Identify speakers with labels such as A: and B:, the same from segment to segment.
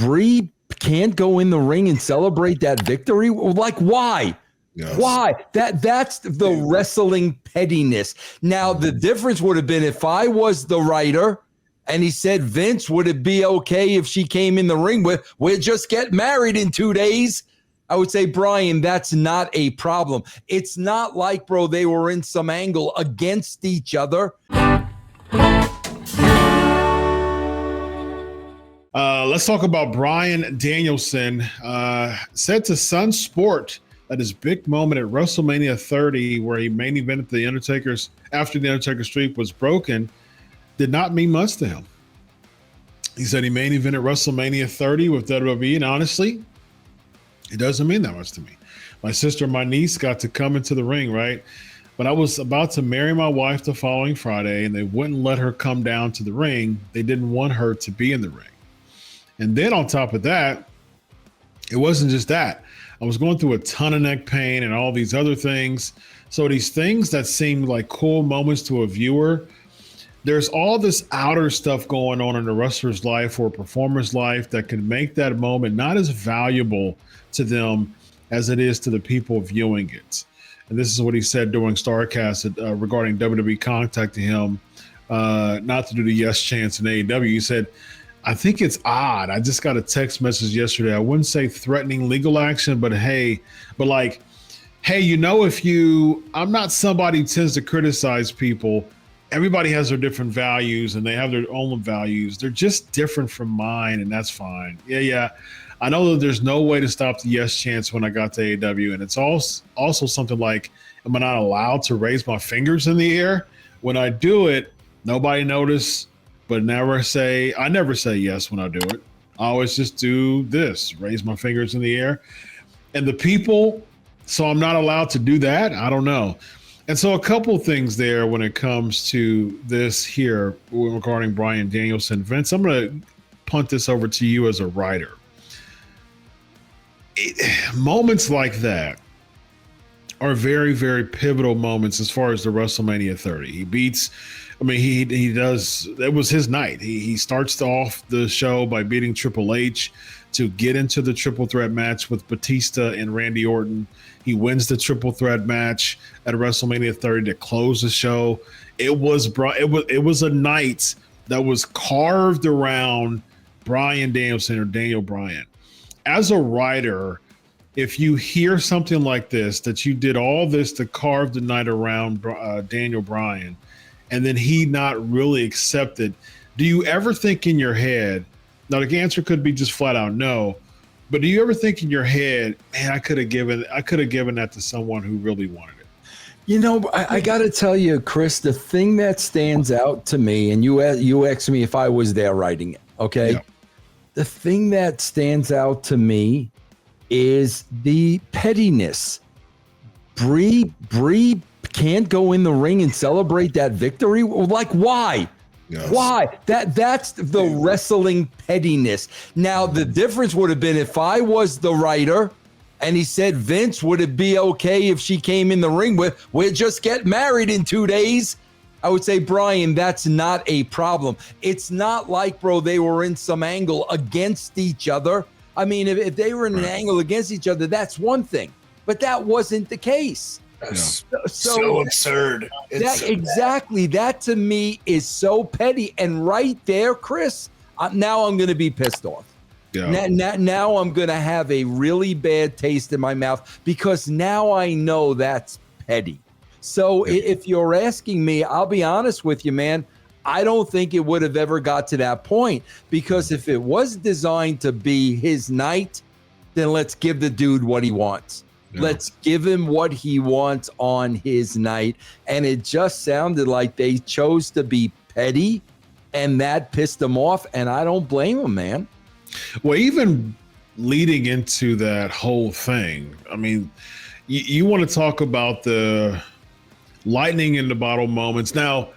A: Bree can't go in the ring and celebrate that victory? Like, why? Yes. Why? That's the wrestling pettiness. Now, the difference would have been if I was the writer and he said, Vince, would it be okay if she came in the ring with, we'll just get married in 2 days? I would say, Bryan, that's not a problem. It's not like, bro, they were in some angle against each other.
B: Let's talk about Bryan Danielson. Said to Sun Sport that his big moment at WrestleMania 30, where he main evented the Undertaker's after the Undertaker streak was broken, did not mean much to him. He said he main evented WrestleMania 30 with WWE, and honestly, it doesn't mean that much to me. My sister and my niece got to come into the ring, right? But I was about to marry my wife the following Friday, and they wouldn't let her come down to the ring. They didn't want her to be in the ring. And then on top of that, it wasn't just that. I was going through a ton of neck pain and all these other things. So these things that seemed like cool moments to a viewer, there's all this outer stuff going on in a wrestler's life or a performer's life that can make that moment not as valuable to them as it is to the people viewing it. And this is what he said during StarCast regarding WWE contacting him not to do the Yes Chants in AEW. He said, I think it's odd. I just got a text message yesterday. I wouldn't say threatening legal action, but hey, I'm not somebody who tends to criticize people. Everybody has their different values and they have their own values. They're just different from mine, and that's fine. Yeah. I know that there's no way to stop the Yes Chants when I got to AEW, and it's also something like, am I not allowed to raise my fingers in the air? When I do it, nobody notice, but I never say yes when I do it. I always just do this, raise my fingers in the air. And the people, so I'm not allowed to do that? I don't know. And so a couple things there when it comes to this here regarding Bryan Danielson. Vince, I'm going to punt this over to you as a writer. Moments like that are very, very pivotal moments as far as the WrestleMania 30. He does. It was his night. He starts off the show by beating Triple H to get into the triple threat match with Batista and Randy Orton. He wins the triple threat match at WrestleMania 30 to close the show. It was a night that was carved around Bryan Danielson or Daniel Bryan. As a writer, if you hear something like this, that you did all this to carve the night around Daniel Bryan, and then he not really accepted, do you ever think in your head, now the answer could be just flat out no, but do you ever think in your head, man, I could have given that to someone who really wanted it?
A: You know, I got to tell you, Chris, the thing that stands out to me, and you asked me if I was there writing it, okay? Yeah. The thing that stands out to me is the pettiness. Bree can't go in the ring and celebrate that victory? Like, why? Yes. Why? That's the wrestling pettiness. Now, the difference would have been if I was the writer and he said, Vince, would it be okay if she came in the ring with, we'll just get married in 2 days? I would say, Bryan, that's not a problem. It's not like, bro, they were in some angle against each other. I mean, if they were in an angle against each other, that's one thing. But that wasn't the case.
C: That's so absurd.
A: Exactly. That to me is so petty. And right there, Chris, now I'm going to be pissed off. Yeah. Now I'm going to have a really bad taste in my mouth because now I know that's petty. So if you're asking me, I'll be honest with you, man. I don't think it would have ever got to that point because if it was designed to be his night, then let's give the dude what he wants. Yeah. Let's give him what he wants on his night. And it just sounded like they chose to be petty and that pissed him off. And I don't blame him, man.
B: Well, even leading into that whole thing, I mean, you want to talk about the lightning in the bottle moments. Now,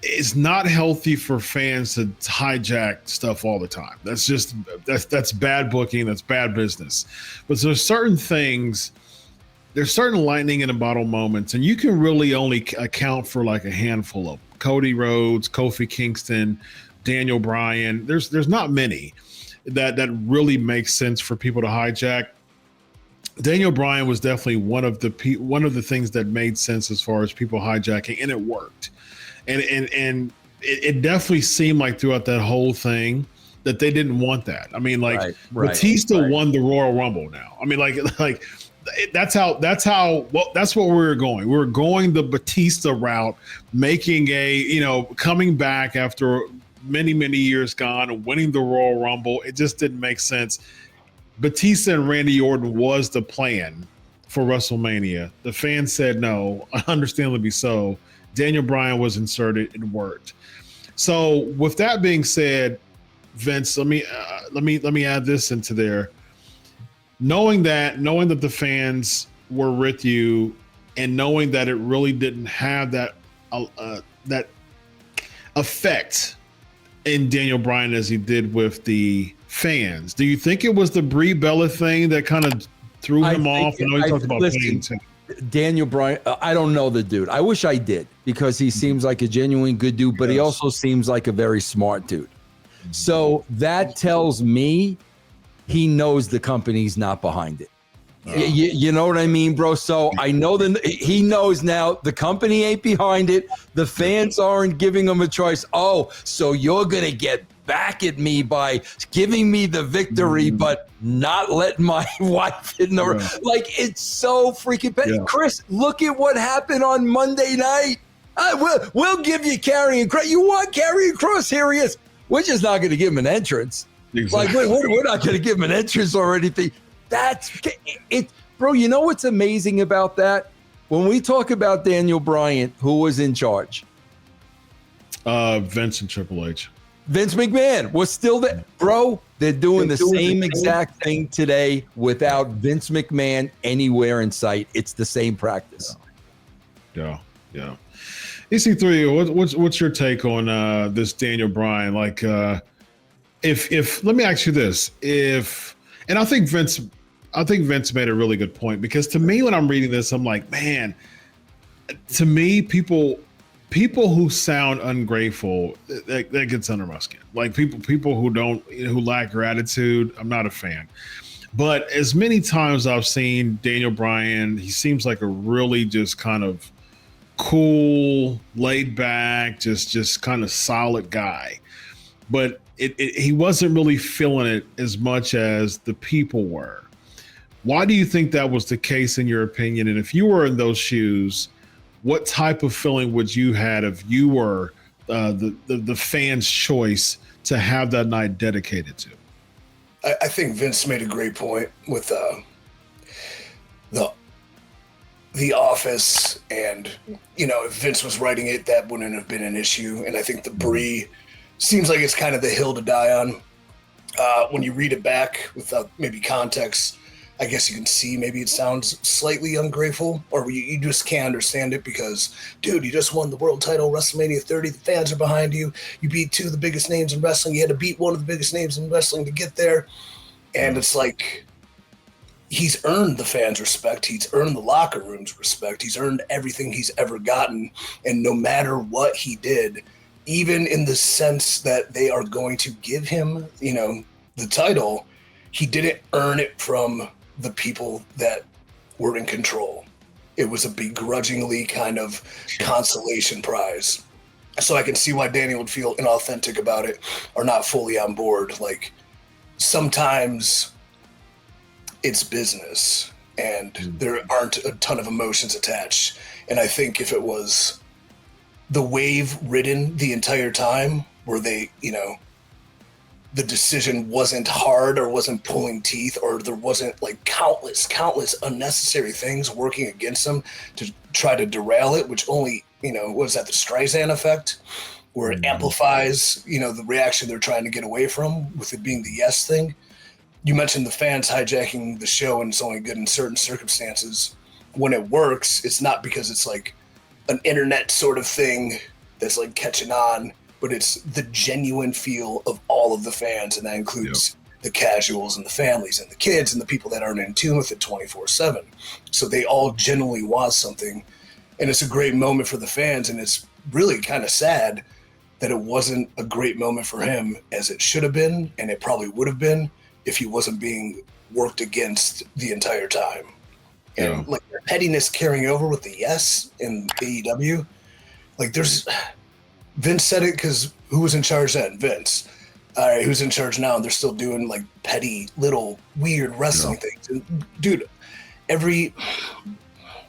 B: it's not healthy for fans to hijack stuff all the time. That's bad booking. That's bad business. But there's certain lightning in the bottle moments, and you can really only account for like a handful of Cody Rhodes, Kofi Kingston, Daniel Bryan. There's not many. that really makes sense for people to hijack. Daniel Bryan was definitely one of the things that made sense as far as people hijacking, and it worked. And it definitely seemed like throughout that whole thing that they didn't want that. I mean, like Batista won the Royal Rumble now. I mean, like that's what we were going. We were going the Batista route, making coming back after many years gone and winning the Royal Rumble. It just didn't make sense. Batista and Randy Orton was the plan for WrestleMania. The fans said no, understandably so. Daniel Bryan was inserted. It worked. So with that being said, Vince, let me add this into there. Knowing that the fans were with you, and knowing that it really didn't have that effect in Daniel Bryan as he did with the fans, do you think it was the Brie Bella thing that kind of threw him off? I know you talked about pain too.
A: Daniel Bryan, I don't know the dude. I wish I did, because he seems like a genuine good dude, but he also seems like a very smart dude. So that tells me he knows the company's not behind it. You know what I mean, bro? So I know that he knows now the company ain't behind it. The fans aren't giving him a choice. Oh, so you're going to get back at me by giving me the victory, but not letting my wife in the like, it's so freaking bad. Yeah. Chris, look at what happened on Monday night. We'll give you Karrion Kross. You want Karrion Kross? Here he is. We're just not going to give him an entrance. Exactly. Like, we're not going to give him an entrance or anything. That's it, bro. You know what's amazing about that? When we talk about Daniel Bryan, who was in charge?
B: Vince and Triple H.
A: Vince McMahon was still there. Bro, they're doing the same exact thing today without Vince McMahon anywhere in sight. It's the same practice.
B: Yeah. EC3, what's your take on this Daniel Bryan? Like, if let me ask you this, and I think Vince made a really good point, because to me, when I'm reading this, I'm like, man, to me, people who sound ungrateful, that gets under my skin. Like people who lack gratitude, I'm not a fan. But as many times I've seen Daniel Bryan, he seems like a really just kind of cool, laid back, just kind of solid guy. But he wasn't really feeling it as much as the people were. Why do you think that was the case in your opinion? And if you were in those shoes, what type of feeling would you had if you were the fan's choice to have that night dedicated to?
C: I think Vince made a great point with the Office, and if Vince was writing it, that wouldn't have been an issue. And I think the Brie seems like it's kind of the hill to die on. When you read it back without maybe context, I guess you can see maybe it sounds slightly ungrateful, or you just can't understand it because, dude, you just won the world title, WrestleMania 30. The fans are behind you. You beat two of the biggest names in wrestling. You had to beat one of the biggest names in wrestling to get there. And it's like, he's earned the fans' respect. He's earned the locker room's respect. He's earned everything he's ever gotten. And no matter what he did, even in the sense that they are going to give him, the title, he didn't earn it from the people that were in control. It was a begrudgingly kind of consolation prize. So I can see why Daniel would feel inauthentic about it or not fully on board. Like, sometimes it's business and there aren't a ton of emotions attached. And I think if it was the wave ridden the entire time, where they, the decision wasn't hard or wasn't pulling teeth, or there wasn't like countless unnecessary things working against them to try to derail it, which only, was that the Streisand effect, where it amplifies, the reaction they're trying to get away from, with it being the yes thing. You mentioned the fans hijacking the show, and it's only good in certain circumstances. When it works, it's not because it's like an internet sort of thing that's like catching on, but it's the genuine feel of all of the fans, and that includes the casuals and the families and the kids and the people that aren't in tune with it 24/7. So they all genuinely want something, and it's a great moment for the fans, and it's really kind of sad that it wasn't a great moment for him as it should have been, and it probably would have been if he wasn't being worked against the entire time. And like the pettiness carrying over with the Yes in AEW, like Vince said it because who was in charge then? Vince. All right, who's in charge now? And they're still doing like petty little weird wrestling things. And dude, every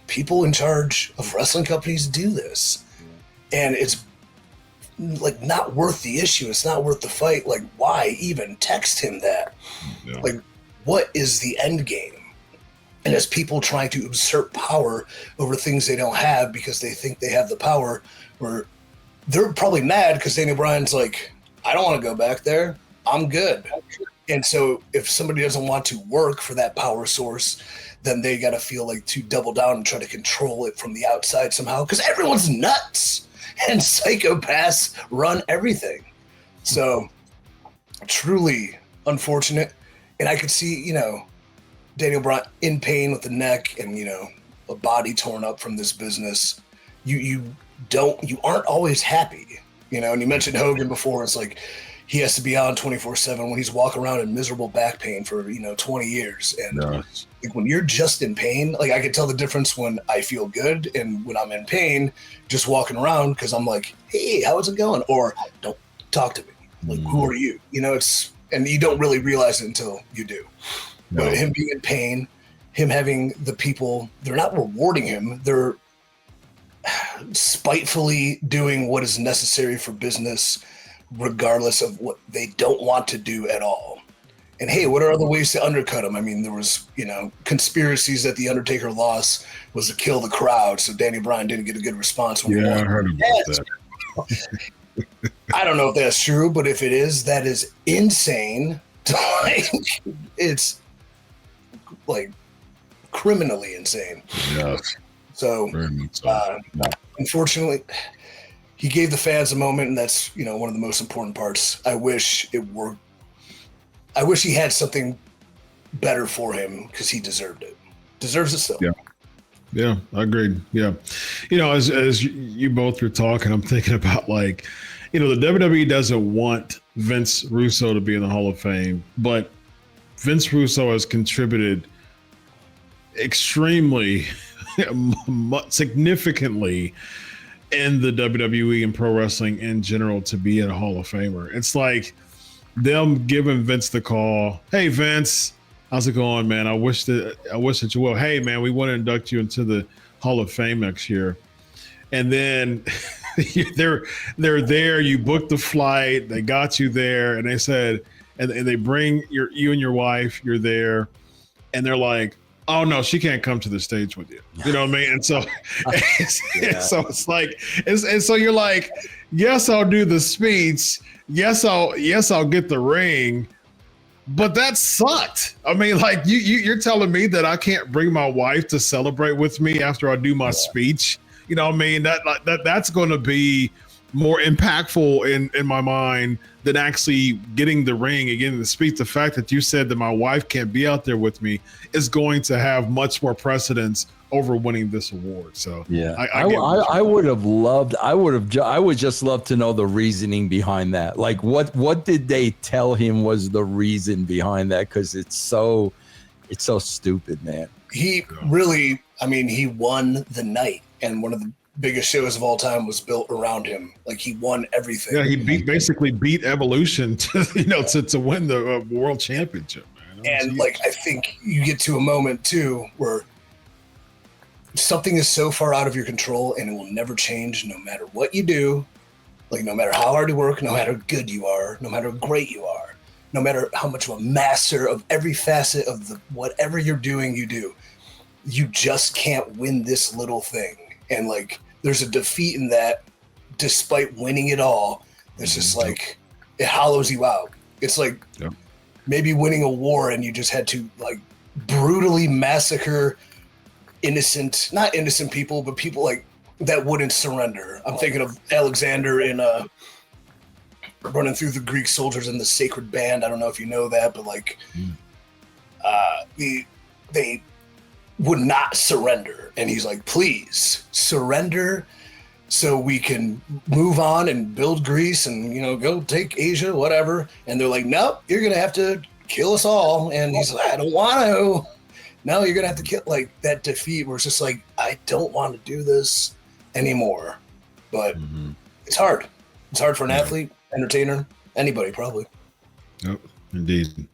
C: people in charge of wrestling companies do this. And it's like not worth the issue. It's not worth the fight. Like, why even text him that? Yeah. Like, what is the end game? And as people trying to usurp power over things they don't have because they think they have the power, where they're probably mad because Daniel Bryan's like, I don't want to go back there. I'm good. And so if somebody doesn't want to work for that power source, then they got to feel like to double down and try to control it from the outside somehow, because everyone's nuts and psychopaths run everything. So truly unfortunate. And I could see, you know, Daniel Bryan in pain with the neck and, you know, a body torn up from this business. You aren't always happy, you know. And you mentioned Hogan before. It's like he has to be on 24/7 when he's walking around in miserable back pain for 20 years. And like when you're just in pain, like I can tell the difference when I feel good and when I'm in pain, just walking around, because I'm like, hey, how's it going? Or don't talk to me. Like, who are you? You know, and you don't really realize it until you do. No. But him being in pain, him having the people, they're not rewarding him. They're spitefully doing what is necessary for business, regardless of what they don't want to do at all. And hey, what are other ways to undercut him? I mean, there was, conspiracies that the Undertaker loss was to kill the crowd, so Danny Bryan didn't get a good response. When
B: I heard about that.
C: I don't know if that's true, but if it is, that is insane. It's like criminally insane.
B: Yes.
C: So, unfortunately, he gave the fans a moment, and that's, one of the most important parts. I wish it worked. I wish he had something better for him, because he deserved it. Deserves it still.
B: Yeah, I agreed. Yeah. As you both were talking, I'm thinking about the WWE doesn't want Vince Russo to be in the Hall of Fame, but Vince Russo has contributed extremely significantly in the WWE and pro wrestling in general to be a Hall of Famer. It's like them giving Vince the call. Hey, Vince, how's it going, man? I wish that you will. Hey, man, we want to induct you into the Hall of Fame next year. And then they're there. You booked the flight. They got you there, and they said, and they bring you and your wife. You're there, and they're like, "Oh no, she can't come to the stage with you." You know what I mean? And so, so it's like, and so you're like, "Yes, I'll do the speech. Yes, I'll get the ring." But that sucked. I mean, like you're telling me that I can't bring my wife to celebrate with me after I do my speech. You know what I mean? That's going to be more impactful in my mind than actually getting the ring and getting the speech. The fact that you said that my wife can't be out there with me is going to have much more precedence over winning this award. So I would just love to know the reasoning behind that. Like what did they tell him was the reason behind that? Because it's so stupid, man.
C: He really, he won the night, and one of the biggest shows of all time was built around him. Like he won everything.
B: Yeah, he basically beat Evolution to win the world championship, man.
C: And I think you get to a moment too where something is so far out of your control and it will never change no matter what you do. Like no matter how hard you work, no matter how good you are, no matter how great you are, no matter how much of a master of every facet of whatever you're doing, you do. You just can't win this little thing. And there's a defeat in that, despite winning it all. It's just it hollows you out. It's maybe winning a war and you just had to brutally massacre not innocent people, but people that wouldn't surrender. I'm thinking of Alexander in running through the Greek soldiers in the Sacred Band. I don't know if you know that, but they would not surrender. And he's like, please surrender so we can move on and build Greece and, you know, go take Asia, whatever. And they're like, nope, you're going to have to kill us all. And he's like, I don't want to. No, you're going to have to kill, like, that defeat where it's just like, I don't want to do this anymore. But it's hard. It's hard for an athlete, entertainer, anybody probably.
B: Yep, indeed.